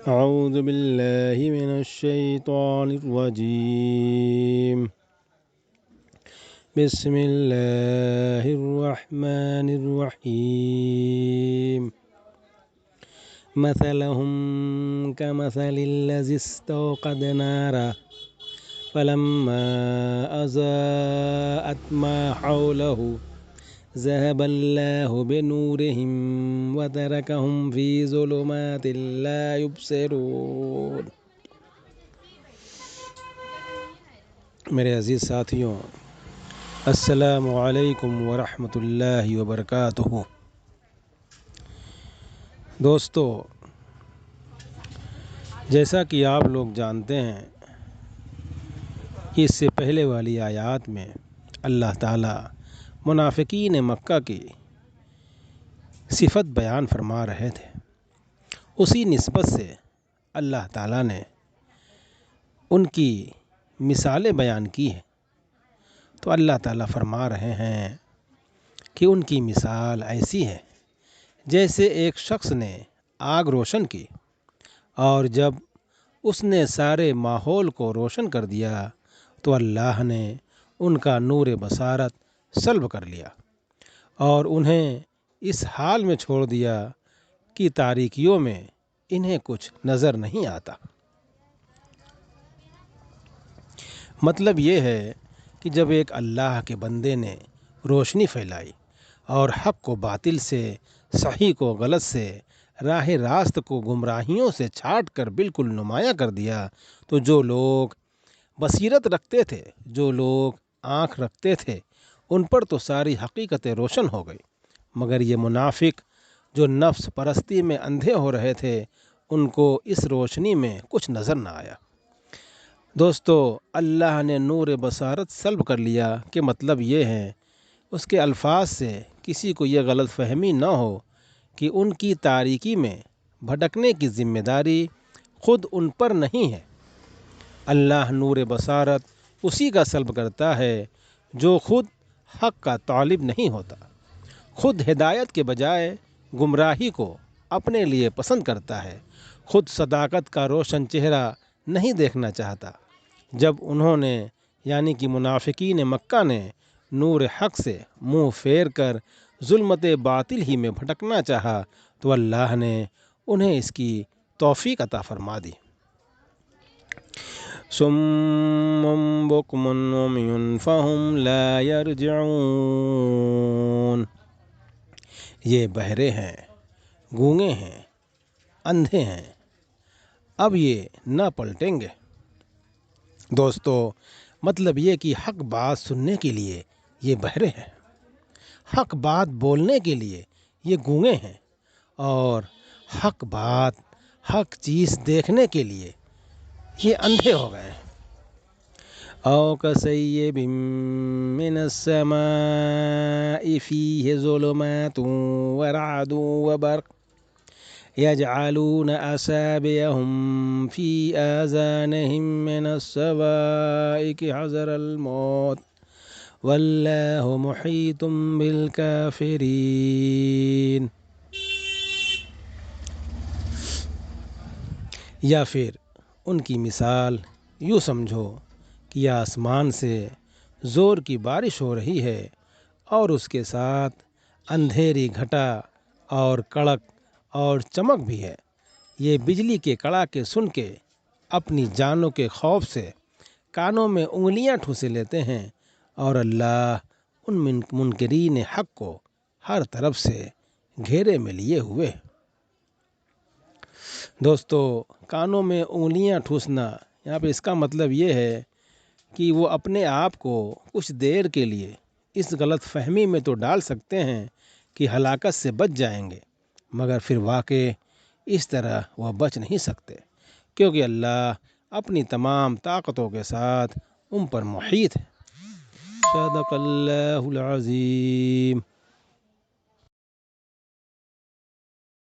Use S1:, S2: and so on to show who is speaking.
S1: أعوذ بالله من الشيطان الرجيم بسم الله الرحمن الرحيم مثلهم كمثل الذي استوقد نارا فلما أضاءت ما حوله ذهب الله بنورهم وتركهم في ظلمات لا يبصرون۔ میرے عزیز ساتھیوں، السلام علیکم ورحمۃ اللہ وبرکاتہ۔ دوستو، جیسا کہ آپ لوگ جانتے ہیں کہ اس سے پہلے والی آیات میں اللہ تعالیٰ منافقین مکہ کی صفت بیان فرما رہے تھے، اسی نسبت سے اللہ تعالیٰ نے ان کی مثالیں بیان کی ہیں۔ تو اللہ تعالیٰ فرما رہے ہیں کہ ان کی مثال ایسی ہے جیسے ایک شخص نے آگ روشن کی، اور جب اس نے سارے ماحول کو روشن کر دیا تو اللہ نے ان کا نور بصارت سلب کر لیا اور انہیں اس حال میں چھوڑ دیا کہ تاریکیوں میں انہیں کچھ نظر نہیں آتا۔ مطلب یہ ہے کہ جب ایک اللہ کے بندے نے روشنی پھیلائی اور حق کو باطل سے، صحیح کو غلط سے، راہ راست کو گمراہیوں سے چھانٹ کر بالکل نمایاں کر دیا، تو جو لوگ بصیرت رکھتے تھے، جو لوگ آنکھ رکھتے تھے، ان پر تو ساری حقیقتیں روشن ہو گئی، مگر یہ منافق جو نفس پرستی میں اندھے ہو رہے تھے، ان کو اس روشنی میں کچھ نظر نہ آیا۔ دوستو، اللہ نے نور بصارت سلب کر لیا کہ مطلب یہ ہے، اس کے الفاظ سے کسی کو یہ غلط فہمی نہ ہو کہ ان کی تاریکی میں بھٹکنے کی ذمہ داری خود ان پر نہیں ہے۔ اللہ نور بصارت اسی کا سلب کرتا ہے جو خود حق کا طالب نہیں ہوتا، خود ہدایت کے بجائے گمراہی کو اپنے لیے پسند کرتا ہے، خود صداقت کا روشن چہرہ نہیں دیکھنا چاہتا۔ جب انہوں نے یعنی کہ منافقین مکہ نے نور حق سے منہ پھیر کر ظلمت باطل ہی میں بھٹکنا چاہا تو اللہ نے انہیں اس کی توفیق عطا فرما دی۔ صم بکم عمی فہم لا یرجعون، یہ بہرے ہیں، گونگے ہیں، اندھے ہیں، اب یہ نہ پلٹیں گے۔ دوستو، مطلب یہ کہ حق بات سننے کے لیے یہ بہرے ہیں، حق بات بولنے کے لیے یہ گونگے ہیں، اور حق بات، حق چیز دیکھنے کے لیے یہ اندھے ہو گئے ہیں۔ او کصیب من السماء فیہ ظلمات ورعد وبرق یجعلون اصابعهم فی آذانهم من الصواعق حذر الموت واللہ محیط بالکافرین۔ یا پھر ان کی مثال یوں سمجھو کہ آسمان سے زور کی بارش ہو رہی ہے اور اس کے ساتھ اندھیری گھٹا اور کڑک اور چمک بھی ہے۔ یہ بجلی کے کڑاکے سن کے اپنی جانوں کے خوف سے کانوں میں انگلیاں ٹھوسے لیتے ہیں، اور اللہ ان منکرین حق کو ہر طرف سے گھیرے میں لیے ہوئے ہے۔ دوستو، کانوں میں انگلیاں ٹھوسنا، یہاں پہ اس کا مطلب یہ ہے کہ وہ اپنے آپ کو کچھ دیر کے لیے اس غلط فہمی میں تو ڈال سکتے ہیں کہ ہلاکت سے بچ جائیں گے، مگر پھر واقع اس طرح وہ بچ نہیں سکتے، کیونکہ اللہ اپنی تمام طاقتوں کے ساتھ ان پر محیط ہے۔ صدق اللہ العظیم۔